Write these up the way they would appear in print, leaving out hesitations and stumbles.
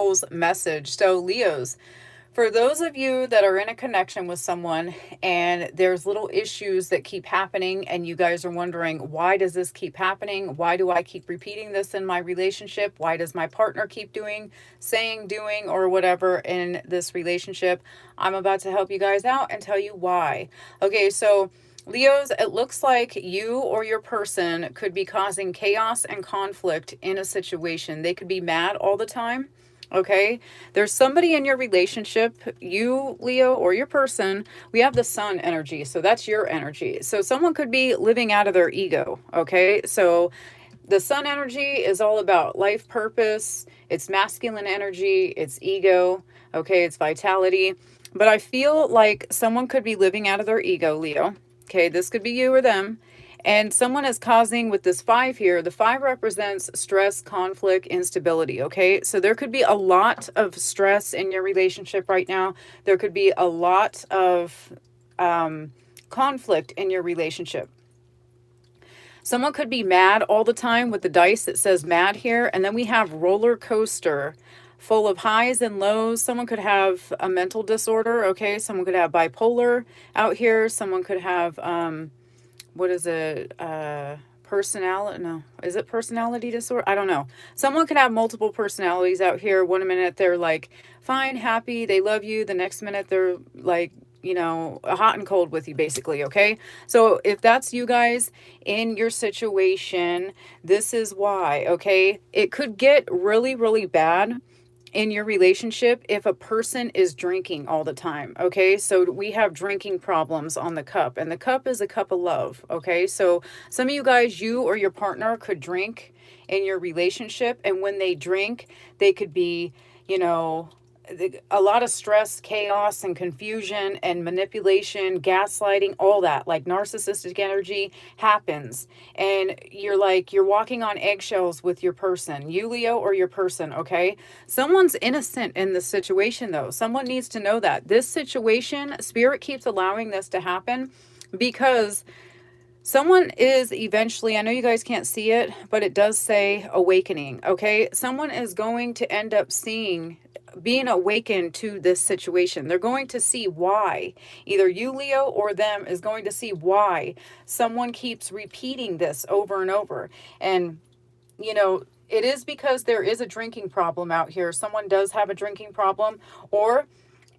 soul's message. So Leos, for those of you that are in a connection with someone and there's little issues that keep happening and you guys are wondering, why does this keep happening? Why do I keep repeating this in my relationship? Why does my partner keep doing, or whatever in this relationship? I'm about to help you guys out and tell you why. Okay, so Leos, it looks like you or your person could be causing chaos and conflict in a situation. They could be mad all the time. Okay, there's somebody in your relationship, you, Leo, or your person. We have the sun energy, so that's your energy. So someone could be living out of their ego. Okay, so the sun energy is all about life purpose, it's masculine energy, it's ego, okay, it's vitality. But I feel like someone could be living out of their ego, Leo. Okay, this could be you or them. And someone is causing with this five here, the five represents stress, conflict, instability. Okay, so there could be a lot of stress in your relationship right now. There could be a lot of conflict in your relationship. Someone could be mad all the time with the dice that says mad here. And then we have roller coaster full of highs and lows. Someone could have a mental disorder. Okay. Someone could have bipolar out here. Someone could have, what is it? Personality, no, is it personality disorder? I don't know. Someone could have multiple personalities out here. One minute they're like fine, happy, they love you. The next minute they're like, hot and cold with you, basically. Okay, so if that's you guys in your situation, this is why. Okay, it could get really, really bad in your relationship if a person is drinking all the time. Okay, so we have drinking problems on the cup, and the cup is a cup of love. Okay, so some of you guys, you or your partner could drink in your relationship, and when they drink, they could be, you know, a lot of stress, chaos, and confusion, and manipulation, gaslighting, all that. Like narcissistic energy happens. And you're walking on eggshells with your person, you, Leo, or your person, okay? Someone's innocent in this situation, though. Someone needs to know that. This situation, Spirit keeps allowing this to happen because someone is eventually, I know you guys can't see it, but it does say awakening, okay? Someone is going to end up being awakened to this situation. They're going to see why. Either you, Leo, or them is going to see why someone keeps repeating this over and over. And, it is because there is a drinking problem out here. Someone does have a drinking problem, or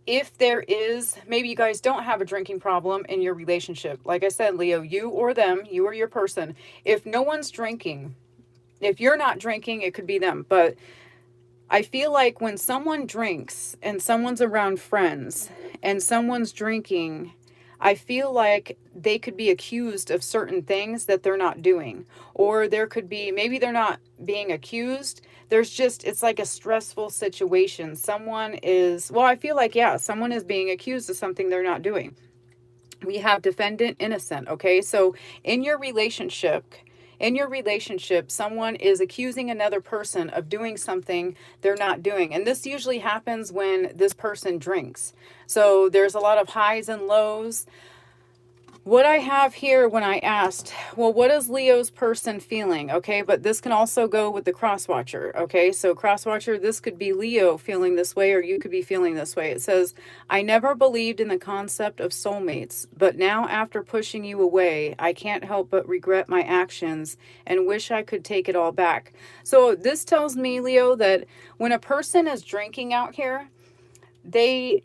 if there is, maybe you guys don't have a drinking problem in your relationship. Like I said, Leo, you or them, you or your person, if no one's drinking, if you're not drinking, it could be them. But I feel like when someone drinks and someone's around friends and someone's drinking, I feel like they could be accused of certain things that they're not doing. Or there could be, maybe they're not being accused. It's like a stressful situation. I feel like, yeah, someone is being accused of something they're not doing. We have defendant, innocent. Okay. So in your relationship, someone is accusing another person of doing something they're not doing. And this usually happens when this person drinks. So there's a lot of highs and lows. What I have here when I asked, well, what is Leo's person feeling? Okay, but this can also go with the cross watcher. Okay, so cross watcher, this could be Leo feeling this way, or you could be feeling this way. It says, I never believed in the concept of soulmates, but now after pushing you away, I can't help but regret my actions and wish I could take it all back. So this tells me, Leo, that when a person is drinking out here, they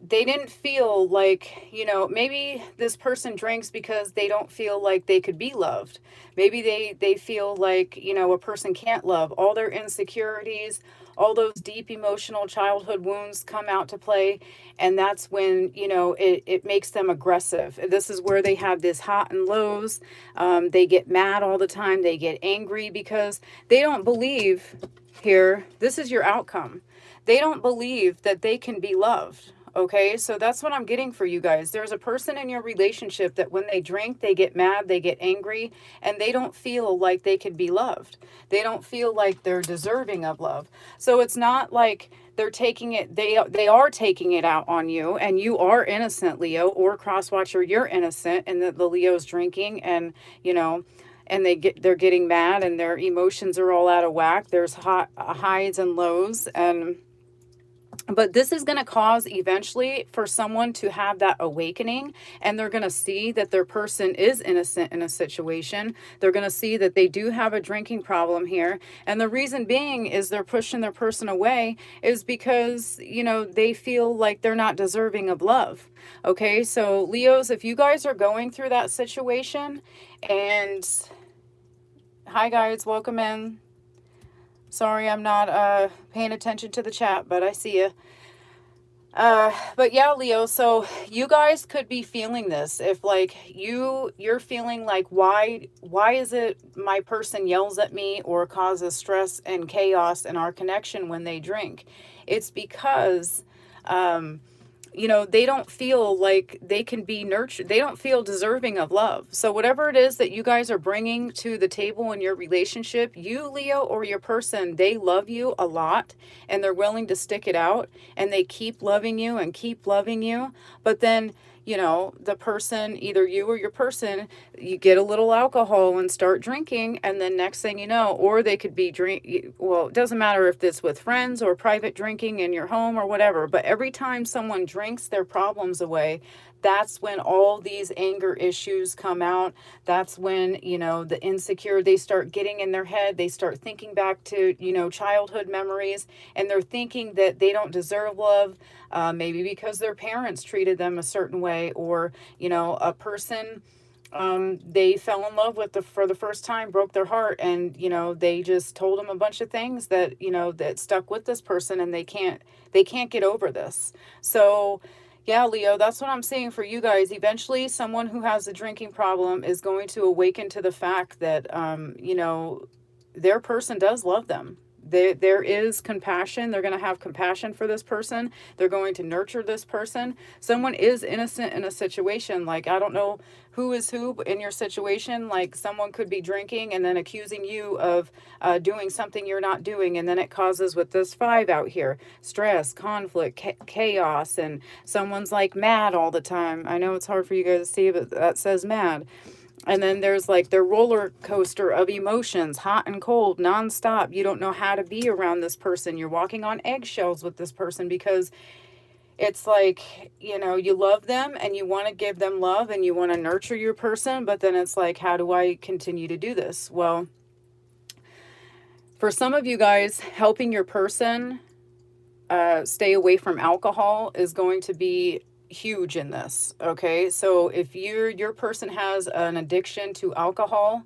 didn't feel like, maybe this person drinks because they don't feel like they could be loved. Maybe they feel like, a person can't love. All their insecurities, all those deep emotional childhood wounds come out to play. And that's when, it makes them aggressive. This is where they have this hot and lows. They get mad all the time. They get angry because they don't believe here, this is your outcome. They don't believe that they can be loved. Okay, so that's what I'm getting for you guys. There's a person in your relationship that when they drink, they get mad, they get angry, and they don't feel like they can be loved. They don't feel like they're deserving of love. So it's not like they're taking it, they are taking it out on you, and you are innocent, Leo, or crosswatcher, you're innocent, and the Leo's drinking, and, and they're getting mad and their emotions are all out of whack. There's highs and lows, and but this is going to cause eventually for someone to have that awakening, and they're going to see that their person is innocent in a situation. They're going to see that they do have a drinking problem here. And the reason being is they're pushing their person away is because, they feel like they're not deserving of love. Okay. So Leos, if you guys are going through that situation, and hi guys, welcome in. Sorry, I'm not paying attention to the chat, but I see you. But yeah, Leo, so you guys could be feeling this. If like you're feeling like, why is it my person yells at me or causes stress and chaos in our connection when they drink? It's because, they don't feel like they can be nurtured. They don't feel deserving of love. So whatever it is that you guys are bringing to the table in your relationship, you, Leo, or your person, they love you a lot and they're willing to stick it out, and they keep loving you and keep loving you. But then, the person, either you or your person, you get a little alcohol and start drinking, and then next thing you know, or they could be well, it doesn't matter if it's with friends or private drinking in your home or whatever, but every time someone drinks their problems away, that's when all these anger issues come out. That's when, the insecure, they start getting in their head. They start thinking back to, childhood memories, and they're thinking that they don't deserve love, maybe because their parents treated them a certain way, or, a person they fell in love with for the first time, broke their heart, and they just told them a bunch of things that that stuck with this person, and they can't get over this. So yeah, Leo, that's what I'm seeing for you guys. Eventually, someone who has a drinking problem is going to awaken to the fact that, their person does love them. There is compassion. They're going to have compassion for this person. They're going to nurture this person. Someone is innocent in a situation. Like, I don't know who is who in your situation. Like, someone could be drinking and then accusing you of doing something you're not doing. And then it causes, with this 5 out here, stress, conflict, chaos. And someone's like mad all the time. I know it's hard for you guys to see, but that says mad. And then there's like their roller coaster of emotions, hot and cold, nonstop. You don't know how to be around this person. You're walking on eggshells with this person because it's like, you love them and you want to give them love and you want to nurture your person. But then it's like, how do I continue to do this? Well, for some of you guys, helping your person stay away from alcohol is going to be huge in this. Okay, so if your person has an addiction to alcohol,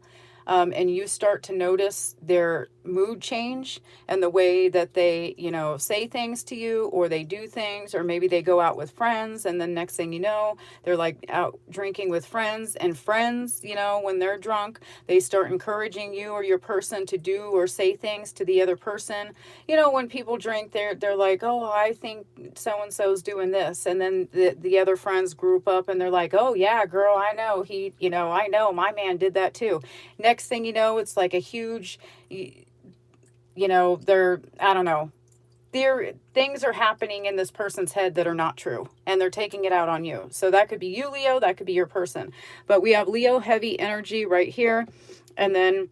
and you start to notice their mood change and the way that they, say things to you, or they do things, or maybe they go out with friends, and then next thing you know, they're like out drinking with friends, and friends, when they're drunk, they start encouraging you or your person to do or say things to the other person. When people drink, they're like, oh, I think so and so's doing this, and then the other friends group up and they're like, oh yeah, girl, I know I know my man did that too. Next thing you know, it's like a huge, they're, I don't know, things are happening in this person's head that are not true, and they're taking it out on you. So that could be you, Leo, that could be your person. But we have Leo heavy energy right here. And then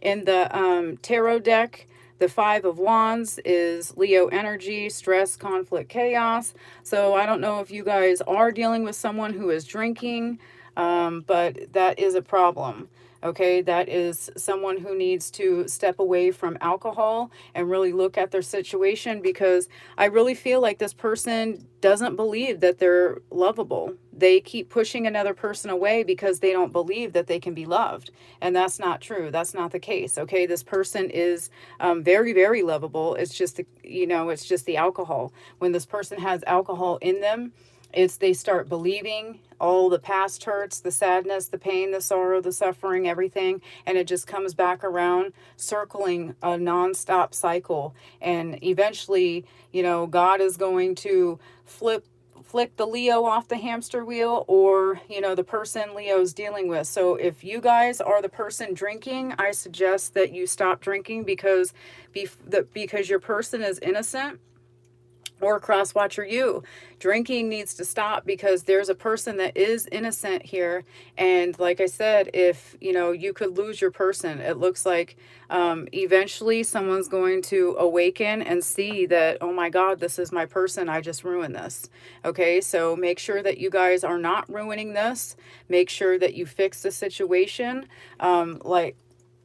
in the tarot deck, the 5 of Wands is Leo energy, stress, conflict, chaos. So I don't know if you guys are dealing with someone who is drinking, but that is a problem. Okay, that is someone who needs to step away from alcohol and really look at their situation, because I really feel like this person doesn't believe that they're lovable. They keep pushing another person away because they don't believe that they can be loved. And that's not true. That's not the case. Okay, this person is very, very lovable. It's just, it's just the alcohol. When this person has alcohol in them, they start believing all the past hurts, the sadness, the pain, the sorrow, the suffering, everything, and it just comes back around, circling a nonstop cycle. And eventually, God is going to flick the Leo off the hamster wheel, or the person Leo's dealing with. So if you guys are the person drinking, I suggest that you stop drinking, because your person is innocent. Or cross watcher you, drinking needs to stop because there's a person that is innocent here. And like I said, if you could lose your person, it looks like eventually someone's going to awaken and see that, oh my God, this is my person, I just ruined this. Okay, so make sure that you guys are not ruining this. Make sure that you fix the situation. Like,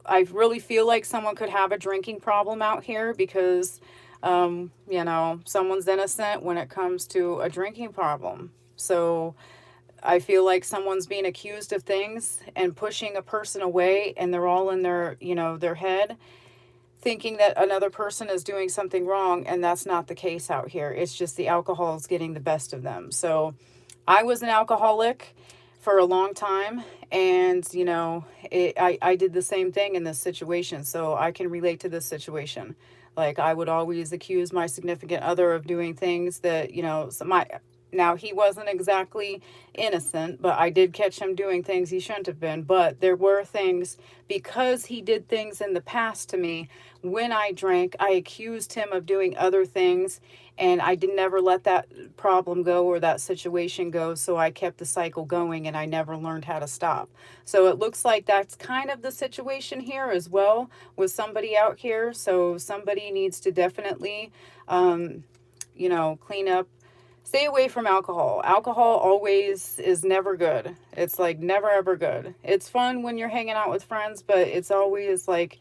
I really feel like someone could have a drinking problem out here because someone's innocent when it comes to a drinking problem. So I feel like someone's being accused of things and pushing a person away, and they're all in their head thinking that another person is doing something wrong, and that's not the case out here. It's just the alcohol is getting the best of them. So I was an alcoholic for a long time, and I did the same thing in this situation, so I can relate to this situation. Like, I would always accuse my significant other of doing things that, now he wasn't exactly innocent, but I did catch him doing things he shouldn't have been. But there were things, because he did things in the past to me. When I drank, I accused him of doing other things, and I did never let that problem go or that situation go. So I kept the cycle going, and I never learned how to stop. So it looks like that's kind of the situation here as well with somebody out here. So somebody needs to definitely, clean up. Stay away from alcohol. Alcohol always is never good. It's like never ever good. It's fun when you're hanging out with friends, but it's always like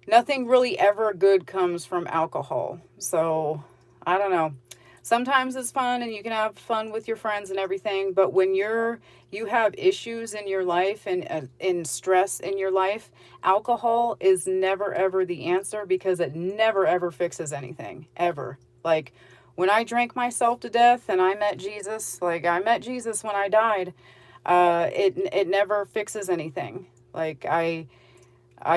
nothing really ever good comes from alcohol. So I don't know. Sometimes it's fun and you can have fun with your friends and everything, but when you have issues in your life and in stress in your life, alcohol is never ever the answer because it never ever fixes anything ever. Like, when I drank myself to death and I met Jesus, like I met Jesus when I died, it never fixes anything. Like, I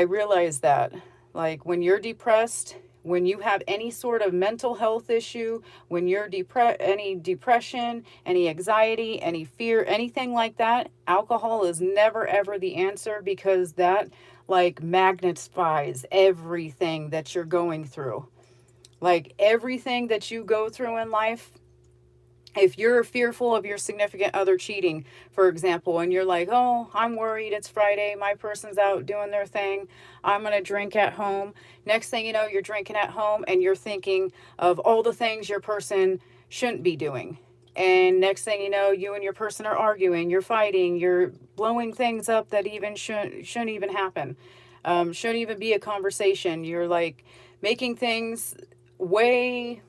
realize that. Like, when you're depressed, when you have any sort of mental health issue, when you're any depression, any anxiety, any fear, anything like that, alcohol is never ever the answer because that like magnifies everything that you're going through. Like, everything that you go through in life, if you're fearful of your significant other cheating, for example, and you're like, oh, I'm worried, it's Friday, my person's out doing their thing, I'm going to drink at home. Next thing you know, you're drinking at home and you're thinking of all the things your person shouldn't be doing. And next thing you know, you and your person are arguing, you're fighting, you're blowing things up that even shouldn't even happen. Shouldn't even be a conversation. You're like making things way,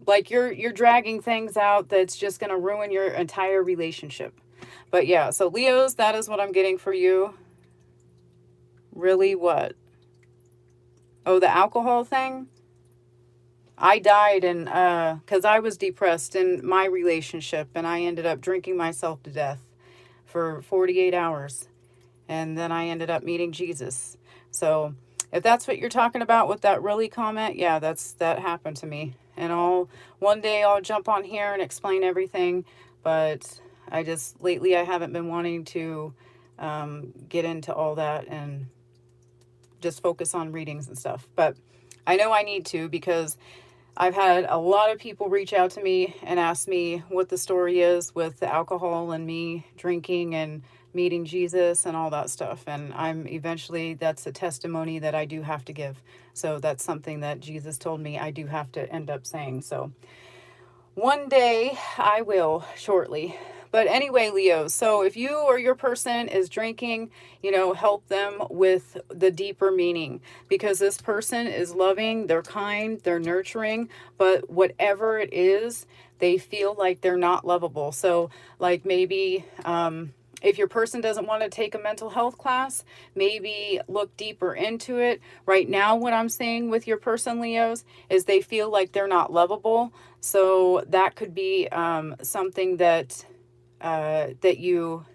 like you're dragging things out that's just going to ruin your entire relationship. But yeah, so Leos, that is what I'm getting for you. Really, what? Oh, the alcohol thing? I died and cuz I was depressed in my relationship and I ended up drinking myself to death for 48 hours. And then I ended up meeting Jesus. So, if that's what you're talking about with that really comment, yeah, that happened to me. And one day I'll jump on here and explain everything, but lately I haven't been wanting to get into all that and just focus on readings and stuff. But I know I need to because I've had a lot of people reach out to me and ask me what the story is with the alcohol and me drinking and meeting Jesus and all that stuff. And that's a testimony that I do have to give. So that's something that Jesus told me I do have to end up saying. So one day I will shortly. But anyway, Leo, so if you or your person is drinking, help them with the deeper meaning because this person is loving, they're kind, they're nurturing, but whatever it is, they feel like they're not lovable. So like maybe, if your person doesn't want to take a mental health class, maybe look deeper into it. Right now, what I'm saying with your person, Leos, is they feel like they're not lovable. So that could be something that you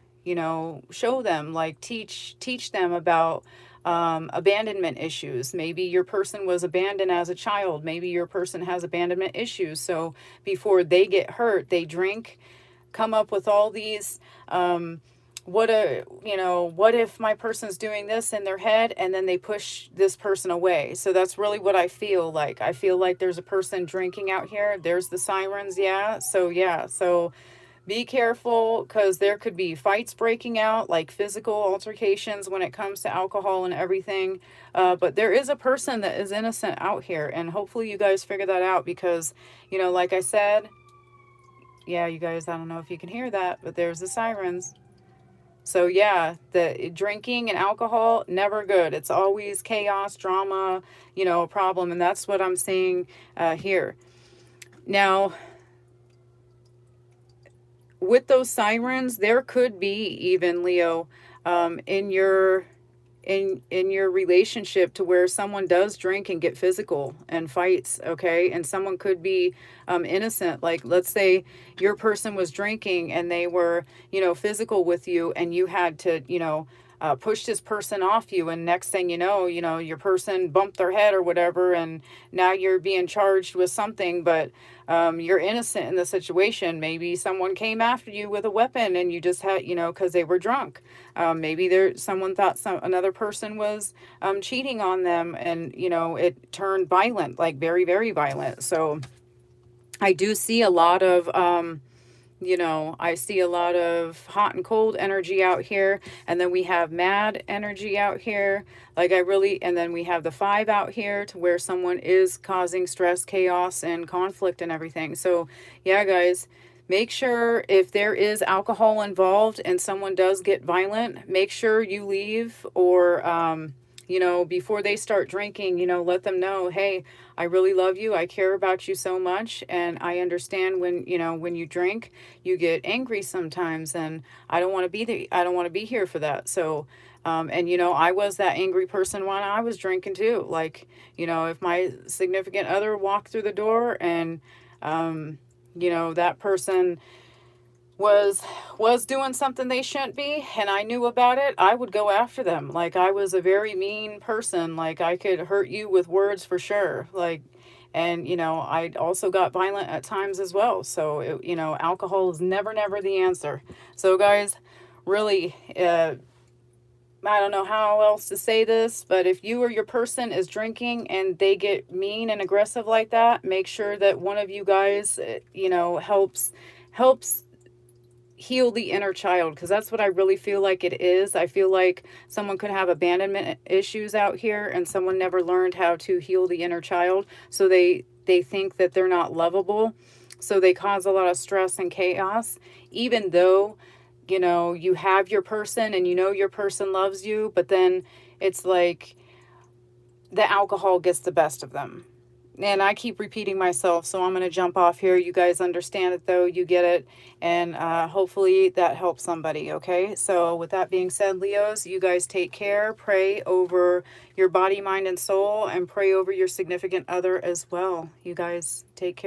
show them, like teach them about abandonment issues. Maybe your person was abandoned as a child. Maybe your person has abandonment issues. So before they get hurt, they drink, come up with all these what if my person's doing this in their head and then they push this person away? So that's really what I feel like. I feel like there's a person drinking out here. There's the sirens. Yeah, so be careful, because there could be fights breaking out, like physical altercations when it comes to alcohol and everything. But there is a person that is innocent out here, and hopefully you guys figure that out, because, like I said, yeah, you guys, I don't know if you can hear that, but there's the sirens. So yeah, the drinking and alcohol, never good. It's always chaos, drama, a problem, and that's what I'm seeing here. Now, with those sirens, there could be even, Leo, in your relationship, to where someone does drink and get physical and fights, okay? And someone could be innocent. Like, let's say your person was drinking and they were, physical with you, and you had to, push this person off you, and next thing your person bumped their head or whatever, and now you're being charged with something, but you're innocent in the situation. Maybe someone came after you with a weapon, and you just had, because they were drunk. Maybe someone thought another person was cheating on them, and it turned violent, like very, very violent. So I do see a lot of I see a lot of hot and cold energy out here. And then we have mad energy out here. And then we have the 5 out here, to where someone is causing stress, chaos, and conflict and everything. So, yeah, guys, make sure, if there is alcohol involved and someone does get violent, make sure you leave, or, before they start drinking, let them know, hey, I really love you. I care about you so much. And I understand when you drink, you get angry sometimes, and I don't want to be I don't want to be here for that. So, and I was that angry person when I was drinking too. Like, if my significant other walked through the door, and, that person was doing something they shouldn't be, and I knew about it, I would go after them. Like, I was a very mean person. Like, I could hurt you with words for sure. Like, and I also got violent at times as well. So alcohol is never, never the answer. So, guys, really, I don't know how else to say this, but if you or your person is drinking and they get mean and aggressive like that, make sure that one of you guys, helps heal the inner child, because that's what I really feel like it is. I feel like someone could have abandonment issues out here, and someone never learned how to heal the inner child. So they think that they're not lovable. So they cause a lot of stress and chaos, even though, you have your person, and your person loves you, but then it's like the alcohol gets the best of them. And I keep repeating myself, so I'm going to jump off here. You guys understand it, though. You get it. And hopefully that helps somebody, okay? So with that being said, Leos, you guys take care. Pray over your body, mind, and soul, and pray over your significant other as well. You guys take care.